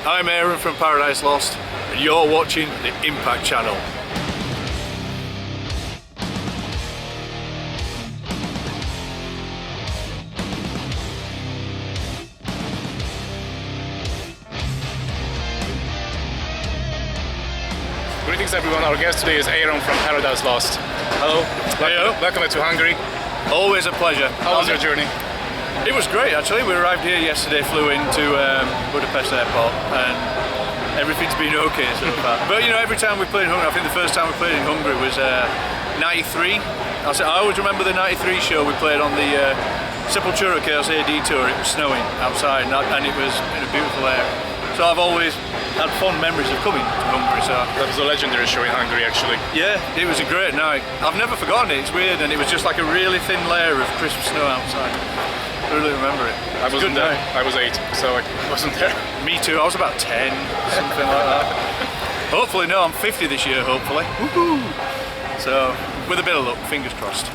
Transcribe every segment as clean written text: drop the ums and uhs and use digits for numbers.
I'm Aaron from Paradise Lost, and you're watching the Impact Channel. Greetings everyone, our guest today is Aaron from Paradise Lost. Hello. Welcome to Hungary. Always a pleasure. How was your journey? It was great actually. We arrived here yesterday, flew into Budapest airport, and everything's been okay so far. But you know, every time we played in Hungary, I think the first time we played in Hungary was 93. I always remember the 93 show we played on the Sepultura Chaos AD tour. It was snowing outside and it was in a beautiful area. So I've always had fond memories of coming to Hungary. So that was a legendary show in Hungary actually. Yeah, it was a great night. I've never forgotten it, it's weird, and it was just like a really thin layer of crisp snow outside. I really remember it. I wasn't there. I was 8, so I wasn't there. Me too, I was about 10, something like that. Hopefully, no, I'm 50 this year, hopefully. Woohoo! So, with a bit of luck, fingers crossed.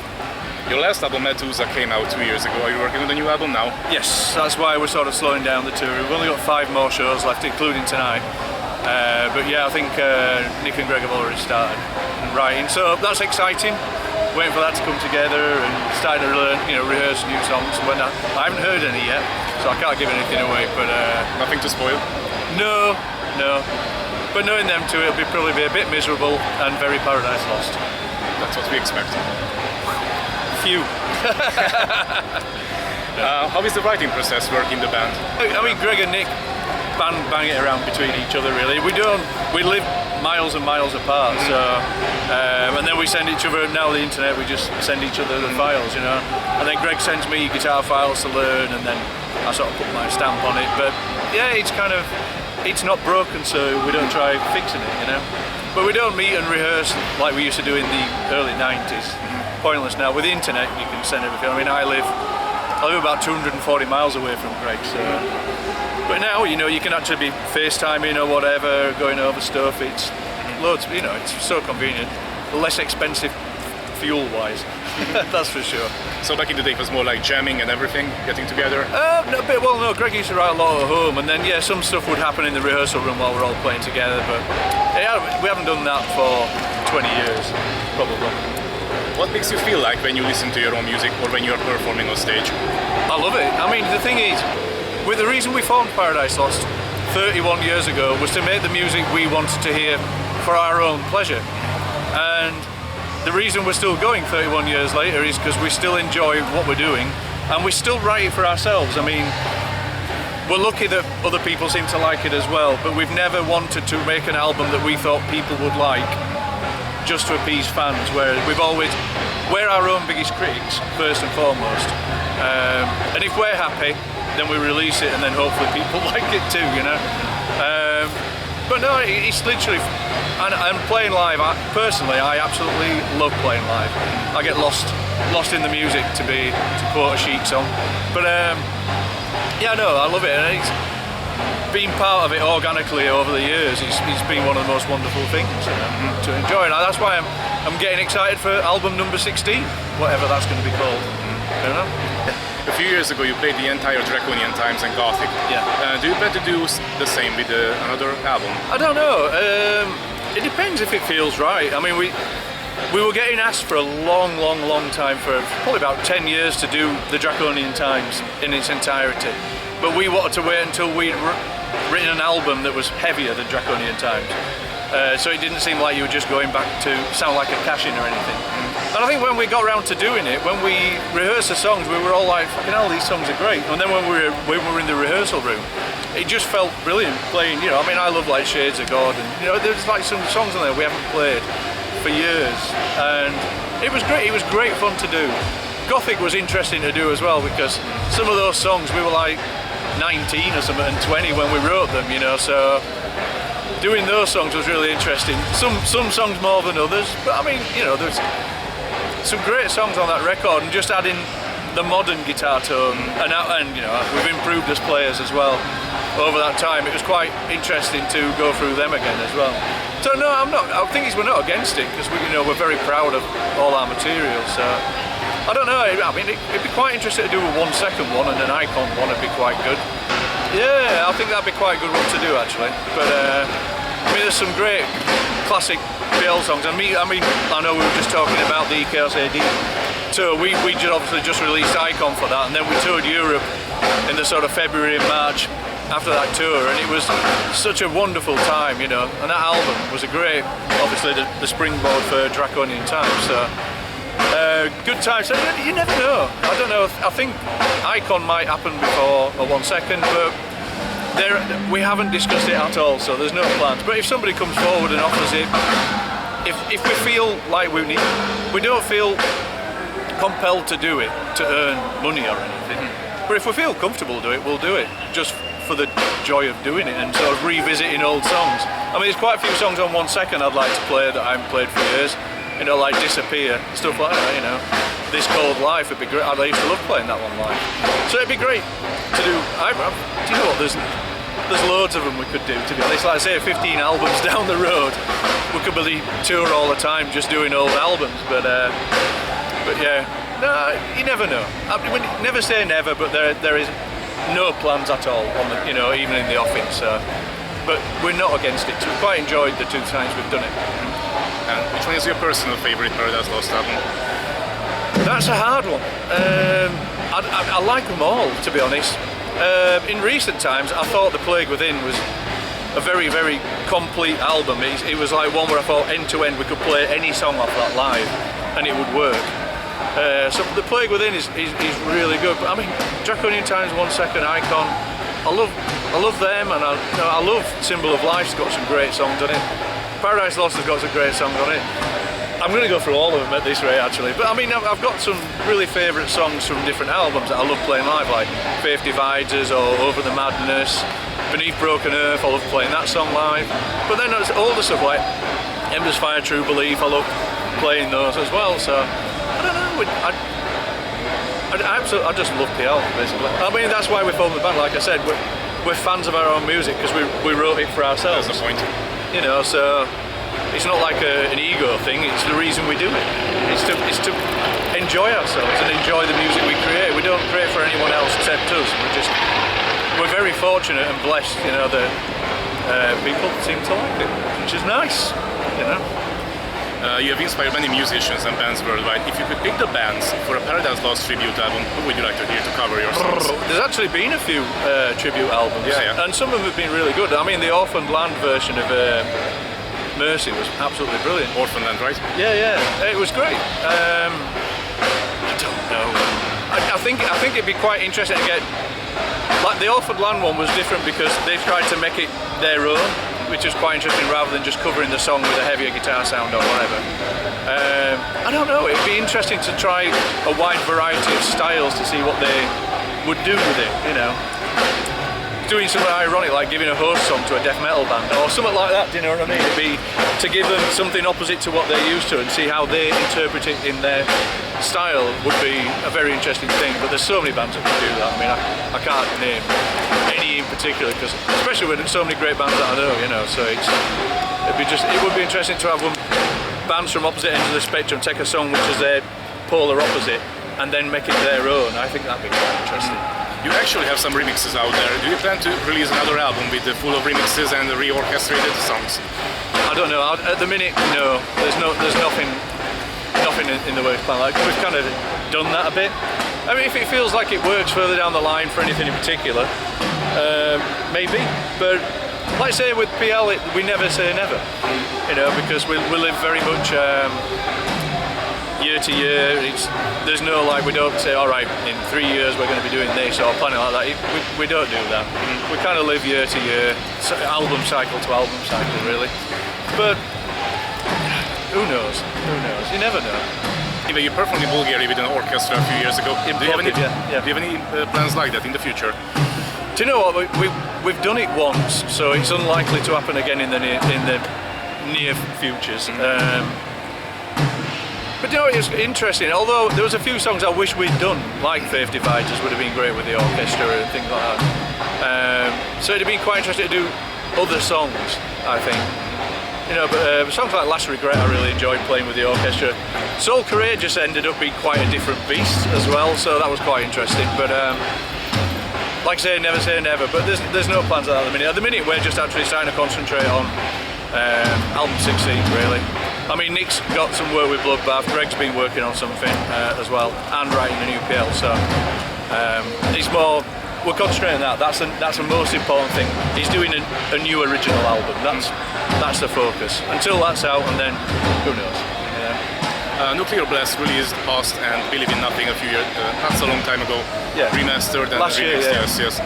Your last album, Medusa, came out 2 years ago. Are you working on the new album now? Yes, that's why we're sort of slowing down the tour. We've only got 5 more shows left, including tonight. But yeah, I think Nick and Greg have already started writing, so that's exciting. Waiting for that to come together and starting to learn, rehearse new songs. I haven't heard any yet, so I can't give anything away. But nothing to spoil. No. But knowing them two, it'll probably be a bit miserable and very Paradise Lost. That's what we expect. Few. How is the writing process work in the band? I mean, Greg and Nick bang it around between each other really. We live miles and miles apart, so and then we send each other, now the internet, we just send each other the files, and then Greg sends me guitar files to learn, and then I sort of put my stamp on it. But yeah, it's not broken, so we don't try fixing it, but we don't meet and rehearse like we used to do in the early 90s. Pointless now. With the internet you can send everything. I mean, I live about 240 miles away from Greg, so but now you can actually be FaceTiming or whatever, going over stuff. It's loads, it's so convenient, less expensive fuel wise. That's for sure. So back in the day it was more like jamming and everything, getting together? No, Greg used to write a lot at home, and then some stuff would happen in the rehearsal room while we're all playing together, but we haven't done that for 20 years probably. What makes you feel like when you listen to your own music or when you're performing on stage? I love it. I mean, the thing is, the reason we formed Paradise Lost 31 years ago was to make the music we wanted to hear for our own pleasure. And the reason we're still going 31 years later is because we still enjoy what we're doing, and we still write it for ourselves. I mean, we're lucky that other people seem to like it as well, but we've never wanted to make an album that we thought people would like just to appease fans, where we're our own biggest critics first and foremost, and if we're happy then we release it, and then hopefully people like it too, but no, it's literally, and playing live, personally I absolutely love playing live. I get lost in the music, to quote a Chic song, but yeah, no, I love it, and it's been part of it organically over the years. It's been one of the most wonderful things to enjoy, and that's why I'm getting excited for album number 16, whatever that's going to be called. A few years ago you played the entire Draconian Times and Gothic. Yeah. Do you plan to do the same with another album? I don't know. It depends if it feels right. I mean, we were getting asked for a long time, for probably about 10 years, to do the Draconian Times in its entirety. But we wanted to wait until we'd written an album that was heavier than Draconian Times. So it didn't seem like you were just going back to sound like a cash-in or anything. And I think when we got around to doing it, when we rehearsed the songs, we were all like, fucking hell, these songs are great. And then when we were in the rehearsal room, it just felt brilliant playing, I mean, I love like Shades of God, and there's like some songs on there we haven't played for years. And it was great, fun to do. Gothic was interesting to do as well, because some of those songs we were like 19 or something and 20 when we wrote them, so doing those songs was really interesting. Some songs more than others, but I mean, there's some great songs on that record, and just adding the modern guitar tone, and we've improved as players as well over that time. It was quite interesting to go through them again as well. So no, I think we're not against it, because we're very proud of all our material. So I don't know. I mean, it'd be quite interesting to do a 1 second one and an Icon one. It'd be quite good. Yeah, I think that'd be quite a good one to do actually. But I mean, there's some great classic PL songs. I mean, I know we were just talking about the Aaron Aedy tour. We obviously just released Icon for that, and then we toured Europe in the sort of February and March after that tour, and it was such a wonderful time, you know. And that album was a great, obviously the springboard for Draconian Times. So good times. So you never know. I don't know. I think Icon might happen before a 1 second, but we haven't discussed it at all. So there's no plans. But if somebody comes forward and offers it, if we feel like we don't feel compelled to do it to earn money or anything. But if we feel comfortable do it, we'll do it just for the joy of doing it and sort of revisiting old songs. I mean, there's quite a few songs on 1 second I'd like to play that I haven't played for years. You know, like Disappear, stuff like that, you know. This Cold Life would be great. I used to love playing that one live. So it'd be great to do. Do you know what? There's loads of them we could do, to be honest. Like I say, 15 albums down the road. We could really tour all the time just doing old albums, but yeah, no, you never know. I mean, never say never, but there is no plans at all on the, you know, even in the office. But we're not against it. So we quite enjoyed the 2 times we've done it. And which one is your personal favourite Paradise Lost album? That's a hard one. I like them all, to be honest. In recent times, I thought The Plague Within was a very, very complete album. It was like one where I thought end to end we could play any song off that live and it would work. So The Plague Within is really good. But I mean, Draconian Times, 1 second, Icon. I love them, and I love Symbol of Life's got some great songs on it. Paradise Lost has got some great songs on it. I'm going to go through all of them at this rate actually. But I mean, I've got some really favourite songs from different albums that I love playing live, like Faith Divides Us or Over the Madness, Beneath Broken Earth. I love playing that song live. But then there's older stuff like Embers Fire, True Belief. I love playing those as well. So I don't know. I just love PL basically. I mean, that's why we formed the band. Like I said, we're fans of our own music because we wrote it for ourselves. That's the point. You know, so it's not like an ego thing. It's the reason we do it. It's to enjoy ourselves and enjoy the music we create. We don't create for anyone else except us. We're very fortunate and blessed. You know, that people seem to like it, which is nice. You know. You have inspired many musicians and bands worldwide. If you could pick the bands for a Paradise Lost tribute album, who would you like to hear to cover your songs? There's actually been a few tribute albums, yeah. And some of them have been really good. I mean, the Orphaned Land version of Mercy was absolutely brilliant. Orphaned Land, right? Yeah, it was great. I don't know. I think it'd be quite interesting to get, like the Orphaned Land one was different because they tried to make it their own, which is quite interesting rather than just covering the song with a heavier guitar sound or whatever. I don't know, it'd be interesting to try a wide variety of styles to see what they would do with it, you know. Doing something ironic like giving a host song to a death metal band or something like that, do you know what I mean? It'd be to give them something opposite to what they're used to and see how they interpret it in their style would be a very interesting thing, but there's so many bands that can do that. I mean, I can't name any in particular, because especially with so many great bands that I know, you know, so it would be interesting to have bands from opposite ends of the spectrum take a song which is their polar opposite and then make it their own. I think that'd be quite interesting. You actually have some remixes out there. Do you plan to release another album with full of remixes and reorchestrated songs? I don't know. At the minute, no. There's nothing in the works plan. Like, we've kind of done that a bit. I mean, if it feels like it works further down the line for anything in particular, maybe. But like I say with PL, we never say never. You know, because we live very much year to year. There's no like, we don't say, all right, in 3 years we're going to be doing this or planning like that. We don't do that. We kind of live year to year, album cycle to album cycle, really. But who knows? You never know. You performed in Bulgaria with an orchestra a few years ago. Do you have any plans like that in the future? Do you know what? We've done it once, so it's unlikely to happen again in the near futures. But you know, it's interesting. Although there was a few songs I wish we'd done, like Faith Divides Us would have been great with the orchestra and things like that. So it'd be quite interesting to do other songs, I think. You know, but songs like Last Regret I really enjoyed playing with the orchestra. Soul Courageous ended up being quite a different beast as well, so that was quite interesting. But like I say never, but there's no plans like that at the minute. At the minute, we're just actually starting to concentrate on album 16, really. I mean, Nick's got some work with Bloodbath, Greg's been working on something as well, and writing a new PL, so it's more, we're concentrating on that. That's the most important thing. He's doing a new original album, that's the focus. Until that's out, and then, who knows. Nuclear Blast released Past and Believe in Nothing a few years, not so long time ago, remastered and last remixed, year, yes.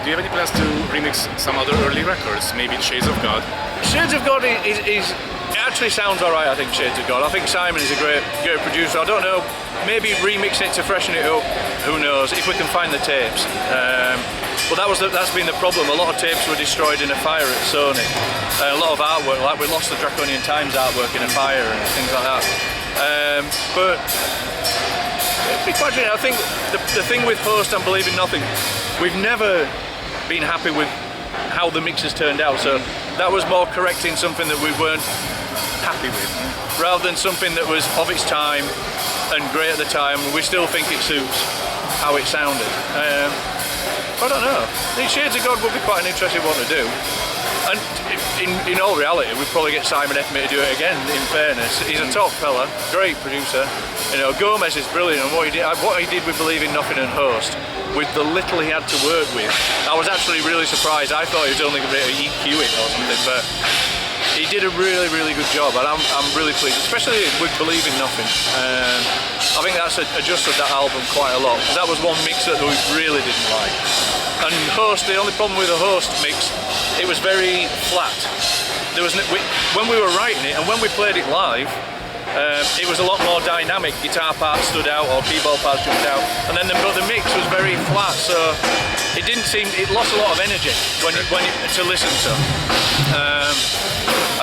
Do you have any plans to remix some other early records, maybe Shades of God? Shades of God is it actually sounds alright, I think, Shades of God. I think Simon is a great producer. I don't know, maybe remix it to freshen it up, who knows, if we can find the tapes. But that's been the problem. A lot of tapes were destroyed in a fire at Sony. A lot of artwork, like we lost the Draconian Times artwork in a fire and things like that. But it'd be quite interesting. I think the thing with Host and Believe in Nothing, we've never been happy with how the mixes turned out. So that was more correcting something that we weren't happy with, rather than something that was of its time and great at the time. We still think it suits how it sounded. I don't know. The Shades of God would be quite an interesting one to do. And in all reality, we'd probably get Simon Effman to do it again, in fairness. He's a top fella, great producer. You know, Gomez is brilliant, and what he did with Believe in Nothing and Host, with the little he had to work with, I was actually really surprised. I thought he was only going to be able to EQ it or something, but he did a really, really good job, and I'm really pleased, especially with Believe in Nothing. I think that's adjusted that album quite a lot, because that was one mix that we really didn't like. And Host, the only problem with the Host mix, it was very flat. There was when we were writing it and when we played it live, it was a lot more dynamic. Guitar parts stood out or keyboard parts jumped out, and then the mix was very flat, so it lost a lot of energy to listen to.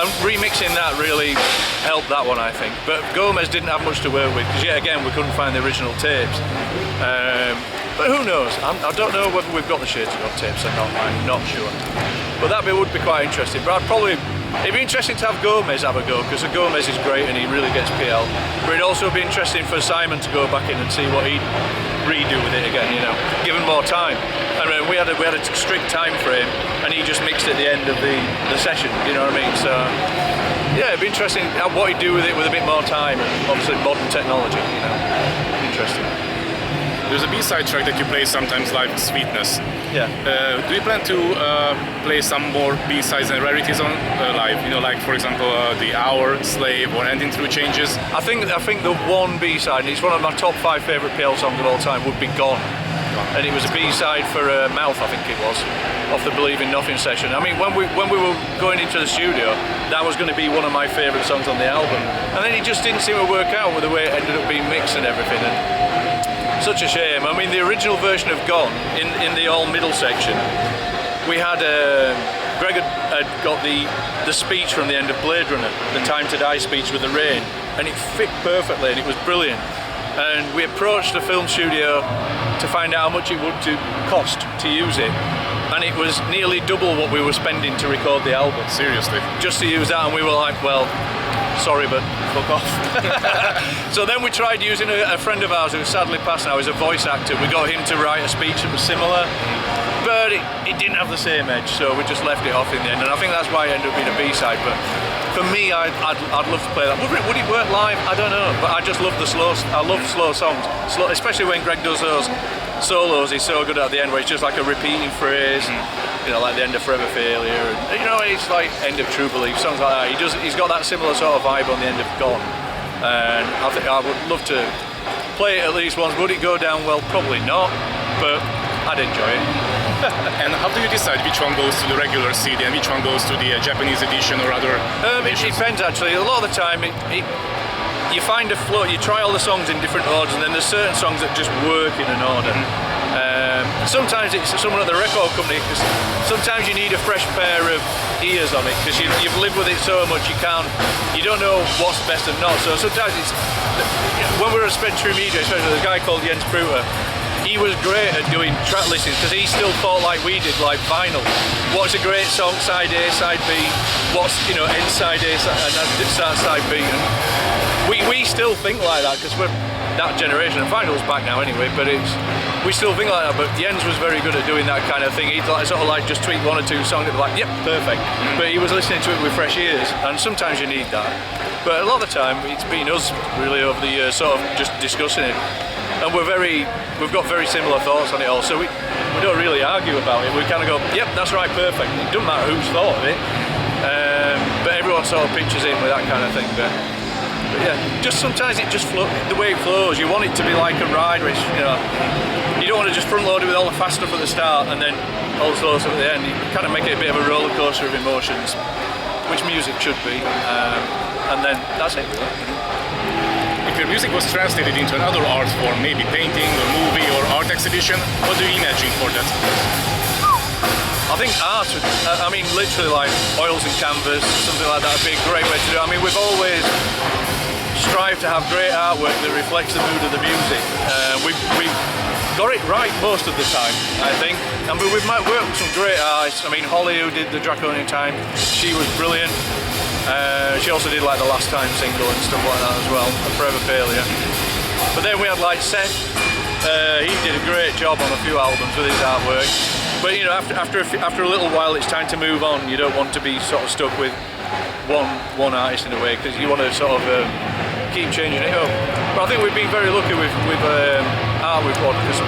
And remixing that really helped that one, I think. But Gomez didn't have much to work with, because yet again we couldn't find the original tapes. But who knows? I don't know whether we've got the Shades of God tapes or not. I'm not sure. But that would be quite interesting. But it'd be interesting to have Gomez have a go, because Gomez is great and he really gets PL. But it'd also be interesting for Simon to go back in and see what he'd redo with it again, you know, given more time. And we had a strict time frame, and he just mixed at the end of the session, you know what I mean? So yeah, it'd be interesting what he'd do with it with a bit more time, and obviously modern technology, you know. Interesting. There's a B-side track that you play sometimes live, Sweetness. Yeah. Do you plan to play some more B-sides and rarities on live? You know, like for example, The Hour, Slave, or Ending Through Changes? I think the one B-side, and it's one of my top 5 favourite PL songs of all time, would be Gone. And it was a B-side for Mouth, I think it was, off the Believe in Nothing session. I mean, when we were going into the studio, that was going to be one of my favourite songs on the album. And then it just didn't seem to work out with the way it ended up being mixed and everything. And such a shame. I mean, the original version of Gone, in the all middle section, we had Greg had got the speech from the end of Blade Runner, the Time to Die speech with the rain, and it fit perfectly and it was brilliant. And we approached the film studio to find out how much it would cost to use it, and it was nearly double what we were spending to record the album. Seriously? Just to use that, and we were like, well, sorry, but fuck off. So then we tried using a friend of ours who sadly passed now, he's a voice actor. We got him to write a speech that was similar, but it didn't have the same edge, so we just left it off in the end, and I think that's why it ended up being a B-side. But for me, I'd love to play that. Would it work live? I don't know, but I just love I love slow songs, especially when Greg does those solos. He's so good at the end where it's just like a repeating phrase, you know, like the end of Forever Failure, and you know, it's like End of True Belief, songs like that. He's got that similar sort of vibe on the end of Gone, and I think I would love to play it at least once. Would it go down well? Probably not, but I'd enjoy it. And how do you decide which one goes to the regular CD and which one goes to the Japanese edition or other? It depends actually. A lot of the time, you find a flow. You try all the songs in different orders, and then there's certain songs that just work in an order. Sometimes it's someone at the record company, because sometimes you need a fresh pair of ears on it, because you've lived with it so much you don't know what's best and not. So sometimes it's, when we were at Spectrum Media, especially there's a guy called Jens Pruter. He was great at doing track listings, because he still thought like we did, like vinyl. What's a great song, side A, side B? What's, you know, end side A and start side B? And we still think like that, because that generation. And Final's back now anyway, but we still think like that. But Jens was very good at doing that kind of thing. He'd sort of like just tweak one or two songs and be like, yep, perfect. But he was listening to it with fresh ears, and sometimes you need that. But a lot of the time, it's been us really over the years, sort of just discussing it, and we've got very similar thoughts on it all. So we don't really argue about it. We kind of go, yep, that's right, perfect. It doesn't matter who's thought of it, but everyone sort of pitches in with that kind of thing. But yeah, just sometimes it just the way it flows. You want it to be like a ride, which you don't want to just front load it with all the fast stuff at the start and then all the slow stuff at the end. You kind of make it a bit of a roller coaster of emotions, which music should be. And then that's it really. If your music was translated into another art form, maybe painting or movie or art exhibition, what do you imagine for that? I think art, I mean literally like oils and canvas, something like that would be a great way to do it. I mean we've always strived to have great artwork that reflects the mood of the music. We've got it right most of the time, I think. And we've worked with some great artists. I mean Holly, who did the Draconian Times, she was brilliant. She also did like the Last Time single and stuff like that as well, and Forever Failure. But then we had like Seth, he did a great job on a few albums with his artwork. But after a little while it's time to move on. You don't want to be sort of stuck with one artist in a way, because you want to sort of keep changing it up. But I think we've been very lucky with art we've got, because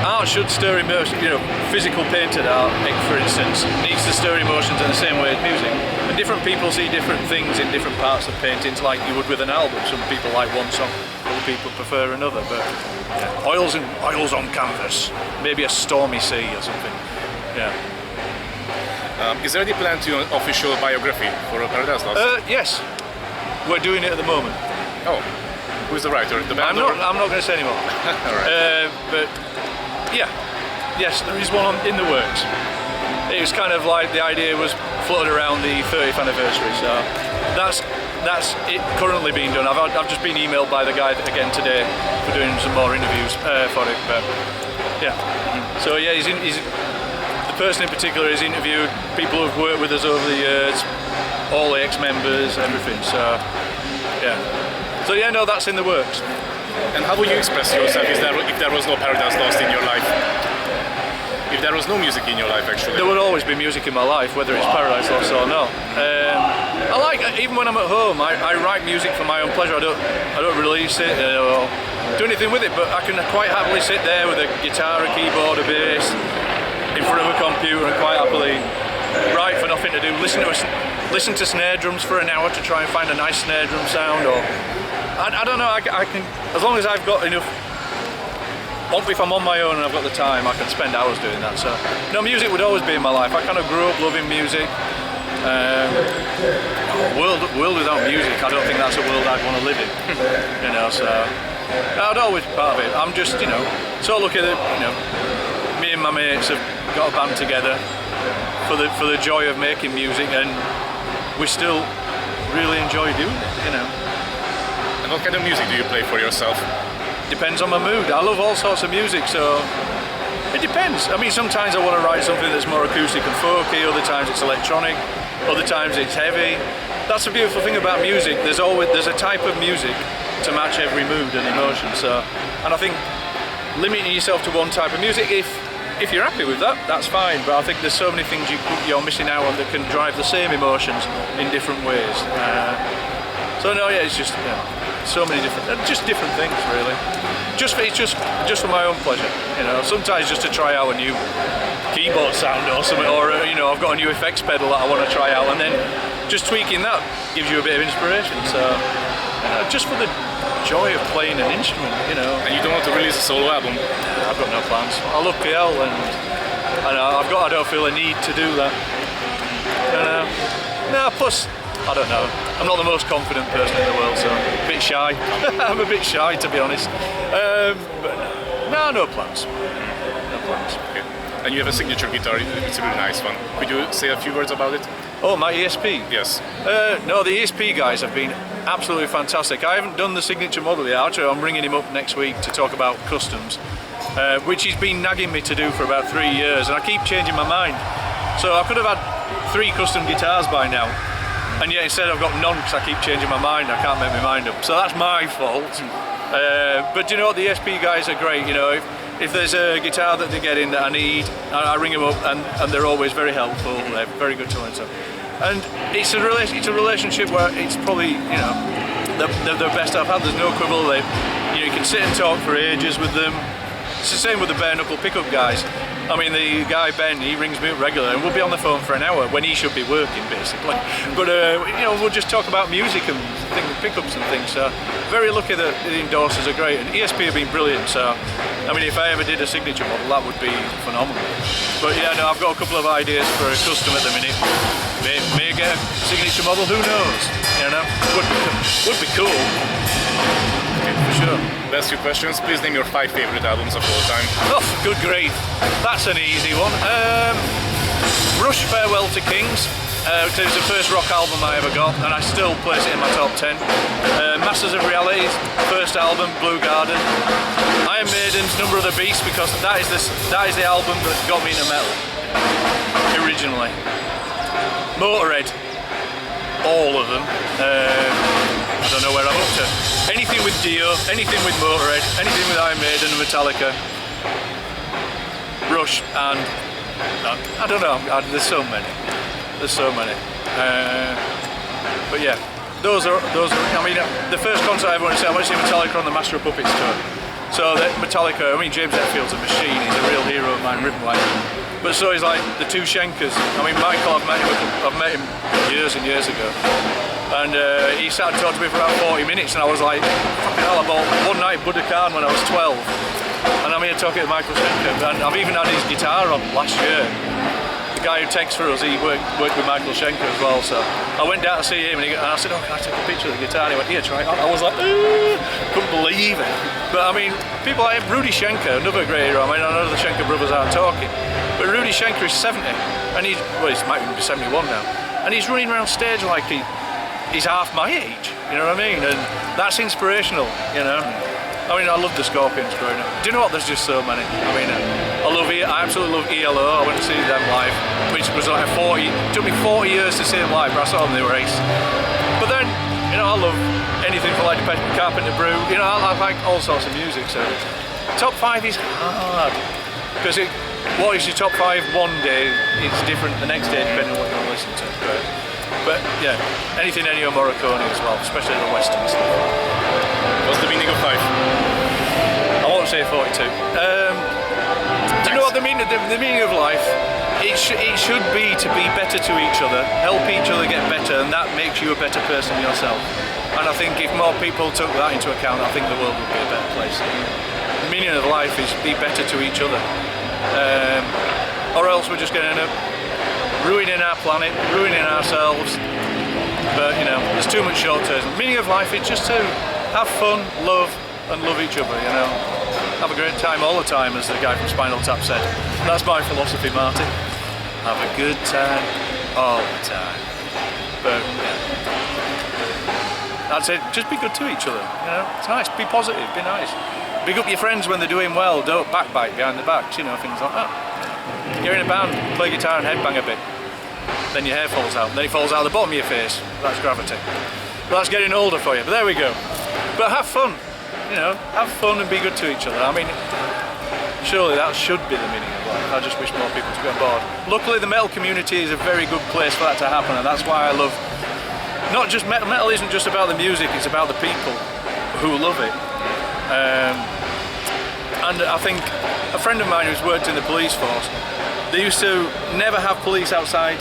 art should stir emotions. Physical painted art, for instance, needs to stir emotions in the same way as music. And different people see different things in different parts of paintings, like you would with an album. Some people like one song, other people prefer another. But yeah, oils on canvas, maybe a stormy sea or something. Yeah. Is there any plan to an official biography for Paradise Lost? Yes, we're doing it at the moment. Oh, who's the writer? The band? I'm not going to say anymore. All right. But yeah, yes, there is one in the works. It was kind of like the idea was floated around the 30th anniversary, so that's it currently being done. I've just been emailed by the guy again today for doing some more interviews for it. But yeah, so yeah, the person in particular has interviewed people who've worked with us over the years, all the ex-members, everything. So yeah, no, that's in the works. And how would you express yourself if there was no Paradise Lost in your life? If there was no music in your life, actually? There would always be music in my life, whether it's Paradise Lost or not. I like, even when I'm at home, I write music for my own pleasure. I don't release it or do anything with it, but I can quite happily sit there with a guitar, a keyboard, a bass, in front of a computer and quite happily write for nothing to do. Listen to snare drums for an hour to try and find a nice snare drum sound, or I don't know. I can, as long as I've got enough. If I'm on my own and I've got the time, I can spend hours doing that. So, no, music would always be in my life. I kind of grew up loving music. World without music, I don't think that's a world I'd want to live in. So I'd always be part of it. I'm just, so lucky that me and my mates have got a band together for the joy of making music, and we still really enjoy doing it. And what kind of music do you play for yourself? Depends on my mood. I love all sorts of music, so it depends. I mean, sometimes I want to write something that's more acoustic and folky, other times it's electronic, other times it's heavy. That's the beautiful thing about music. There's a type of music to match every mood and emotion. So, and I think limiting yourself to one type of music, if you're happy with that, that's fine. But I think there's so many things you're missing out on that can drive the same emotions in different ways. So no, yeah, it's just so many different things really. It's just for my own pleasure, Sometimes just to try out a new keyboard sound or something, or I've got a new effects pedal that I want to try out, and then just tweaking that gives you a bit of inspiration. So just for the joy of playing an instrument, And you don't want to release a solo album? I've got no plans. I love PL, and I don't feel a need to do that. No, plus I don't know. I'm not the most confident person in the world, so a bit shy. I'm a bit shy, to be honest. But no plans. No plans. Okay. And you have a signature guitar. It's a really nice one. Could you say a few words about it? Oh, my ESP? Yes. No, the ESP guys have been absolutely fantastic. I haven't done the signature model yet. Actually, I'm ringing him up next week to talk about customs, which he's been nagging me to do for about 3 years, and I keep changing my mind. So I could have had 3 custom guitars by now. And yet instead I've got none because I keep changing my mind. I can't make my mind up. So that's my fault. But you know what, the ESP guys are great. You know, if there's a guitar that they get in that I need, I ring them up, and they're always very helpful. They're very good to answer. And it's a relationship where it's probably, you know, the best I've had. There's no quibble. You know, you can sit and talk for ages with them. It's the same with the bare knuckle pickup guys. I mean, the guy Ben, he rings me up regularly, and we'll be on the phone for an hour when he should be working, basically. But you know, we'll just talk about music and pickups and things. So very lucky that the endorsers are great, and ESP have been brilliant. So I mean, if I ever did a signature model, that would be phenomenal. But yeah, no, I've got a couple of ideas for a custom at the minute. May get a signature model, who knows? You know, would be cool. Okay, for sure. Last few questions. Please name your 5 favorite albums of all time. Oh, good grief. That's an easy one. Rush Farewell to Kings, because it was the first rock album I ever got, and I still place it in my top 10. Masters of Reality, first album, Blue Garden. Iron Maiden's Number of the Beast, because that is the album that got me into metal, originally. Motorhead, all of them. I don't know where I'm up to. Anything with Dio, anything with Motorhead, anything with Iron Maiden and Metallica, Rush, and I don't know. There's so many. But yeah, those are. I mean, the first concert I ever went to see, I went to see Metallica on the Master of Puppets tour. So that Metallica, I mean, James Hetfield's a machine. He's a real hero of mine, rhythm-wise. But so is like the two Schenkers. I mean, Michael, I've met him years and years ago. And he sat and talked to me for about 40 minutes, and I was like, fucking hell, I bought one night Budokan when I was 12. And I'm here talking to Michael Schenker, and I've even had his guitar on last year. The guy who takes for us, he worked with Michael Schenker as well, so I went down to see him, and I said, oh, can I take a picture of the guitar? And he went, yeah, try it on. I was like, couldn't believe it. But I mean, people like Rudy Schenker, another great hero. I mean, I know the Schenker brothers aren't talking, but Rudy Schenker is 70, and he might even be 71 now, and he's running around stage like he's half my age, you know what I mean? And that's inspirational, you know? I mean, I loved the Scorpions growing up. Do you know what? There's just so many. I mean, I absolutely love ELO. I went to see them live, which was like it took me 40 years to see them live, but I saw them, they were ace. But then, you know, I love anything from like Carpenter Brew, you know, I like all sorts of music, so. Top 5 is hard, because what is your top 5 one day, it's different the next day depending on what you want to listen to. But yeah, anything Ennio Morricone as well, especially the Western stuff. What's the meaning of 5? I won't say 42. Do you know what the meaning of life? It should be to be better to each other, help each other get better, and that makes you a better person yourself. And I think if more people took that into account, I think the world would be a better place. The meaning of life is be better to each other, or else we're just going to end up ruining our planet, ruining ourselves. But you know, there's too much short-term. The meaning of life is just to have fun, love, and love each other, you know. Have a great time all the time, as the guy from Spinal Tap said. That's my philosophy, Martin. Have a good time all the time. But yeah, that's it. Just be good to each other, you know. It's nice. Be positive, be nice. Big up your friends when they're doing well. Don't backbite behind the backs, you know, things like that. You're in a band, play guitar and headbang a bit. Then your hair falls out. Then it falls out the bottom of your face. That's gravity. Well, that's getting older for you, but there we go. But have fun, you know, have fun and be good to each other. I mean, surely that should be the meaning of life. I just wish more people to be on board. Luckily, the metal community is a very good place for that to happen, and that's why I love, not just metal. Metal isn't just about the music, it's about the people who love it. And I think a friend of mine who's worked in the police force, they used to never have police outside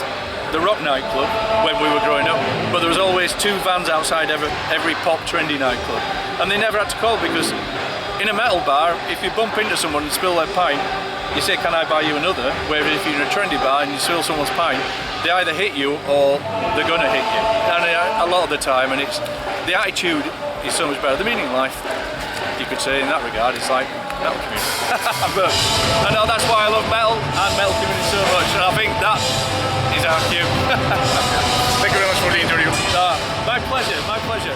the Rock nightclub when we were growing up, but there was always 2 vans outside every pop trendy nightclub, and they never had to call, because in a metal bar, if you bump into someone and spill their pint, you say, can I buy you another? Whereas if you're in a trendy bar and you spill someone's pint, they either hit you or they're gonna hit you, and a lot of the time, and it's the attitude is so much better. The meaning of life, you could say in that regard, it's like metal community. But I know that's why I love metal and metal community so much, and I think that is our cue. Thank you very much for the interview. My pleasure, my pleasure.